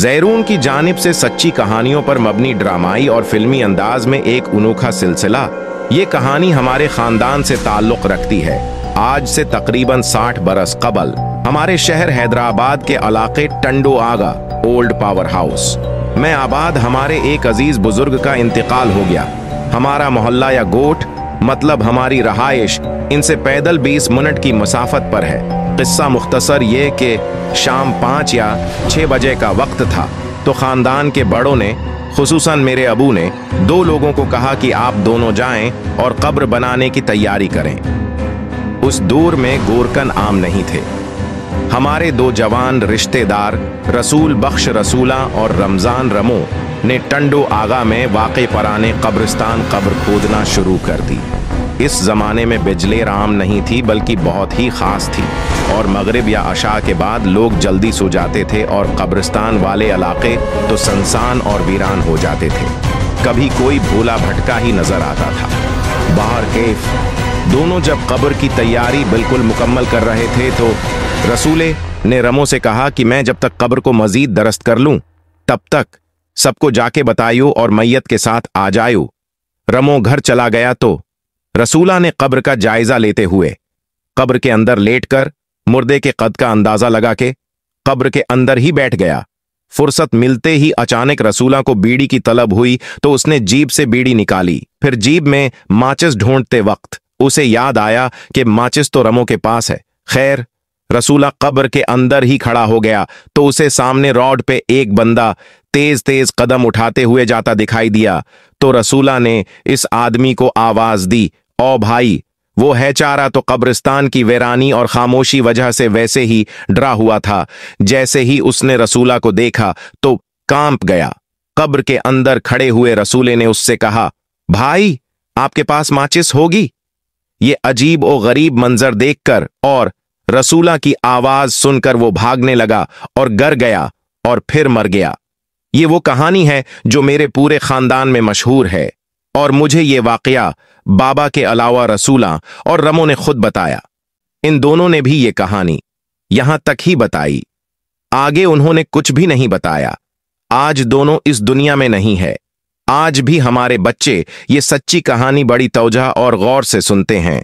ज़ैरून की जानिब से सच्ची कहानियों पर मबनी ड्रामाई और फिल्मी अंदाज में एक अनोखा सिलसिला। ये कहानी हमारे खानदान से ताल्लुक रखती है। आज से तकरीबन 60 बरस कबल हमारे शहर हैदराबाद के इलाके टंडो आगा ओल्ड पावर हाउस में आबाद हमारे एक अजीज बुजुर्ग का इंतकाल हो गया। हमारा मोहल्ला या गोठ मतलब हमारी रहाइश इनसे पैदल 20 मिनट की मसाफत पर है। किस्सा मुख्तसर ये कि शाम 5 या 6 बजे का वक्त था तो खानदान के बड़ों ने, खुसूसन मेरे अबू ने, 2 लोगों को कहा कि आप दोनों जाएं और कब्र बनाने की तैयारी करें। उस दौर में गोरकन आम नहीं थे। हमारे 2 जवान रिश्तेदार रसूल बख्श रसूला और रमजान रमो ने टंडो आगा में वाक़े पराने कब्रिस्तान कब्र खोदना शुरू कर दी। इस ज़माने में बिजली आम नहीं थी बल्कि बहुत ही ख़ास थी और मगरिब या अशा के बाद लोग जल्दी सो जाते थे और कब्रिस्तान वाले इलाके तो सुनसान और वीरान हो जाते थे। कभी कोई भूला भटका ही नजर आता था। बाहर कैफ दोनों जब कब्र की तैयारी बिल्कुल मुकम्मल कर रहे थे तो रसूले ने रमो से कहा कि मैं जब तक कब्र को मजीद दरस्त कर लूं तब तक सबको जाके बतायो और मैयत के साथ आ जायो। रमो घर चला गया तो रसूला ने कब्र का जायजा लेते हुए कब्र के अंदर लेटकर मुर्दे के कद का अंदाजा लगा के कब्र के अंदर ही बैठ गया। फुर्सत मिलते ही अचानक रसूला को बीड़ी की तलब हुई तो उसने जीब से बीड़ी निकाली। फिर जीब में माचिस ढूंढते वक्त उसे याद आया कि माचिस तो रमो के पास है। खैर, रसूला कब्र के अंदर ही खड़ा हो गया तो उसे सामने रोड पे एक बंदा तेज तेज कदम उठाते हुए जाता दिखाई दिया। तो रसूला ने इस आदमी को आवाज दी, ओ भाई, वो है चारा तो कब्रिस्तान की वीरानी और खामोशी वजह से वैसे ही डरा हुआ था। जैसे ही उसने रसूला को देखा तो कांप गया। कब्र के अंदर खड़े हुए रसूले ने उससे कहा, भाई, आपके पास माचिस होगी? ये अजीब और गरीब मंजर देखकर और रसूला की आवाज सुनकर वो भागने लगा और गर गया और फिर मर गया। ये वो कहानी है जो मेरे पूरे खानदान में मशहूर है और मुझे ये वाकया बाबा के अलावा रसूला और रमो ने खुद बताया। इन दोनों ने भी ये कहानी यहां तक ही बताई, आगे उन्होंने कुछ भी नहीं बताया। आज दोनों इस दुनिया में नहीं है। आज भी हमारे बच्चे ये सच्ची कहानी बड़ी तवज्जो और गौर से सुनते हैं।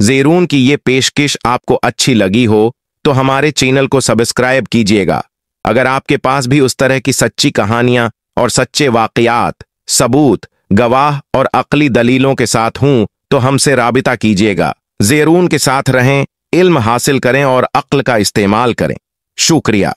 ज़ैरून की ये पेशकश आपको अच्छी लगी हो तो हमारे चैनल को सब्सक्राइब कीजिएगा। अगर आपके पास भी उस तरह की सच्ची कहानियां और सच्चे वाकयात, सबूत, गवाह और अक्ली दलीलों के साथ हूं तो हमसे राबिता कीजिएगा। ज़ैरून के साथ रहें, इल्म हासिल करें और अक्ल का इस्तेमाल करें। शुक्रिया।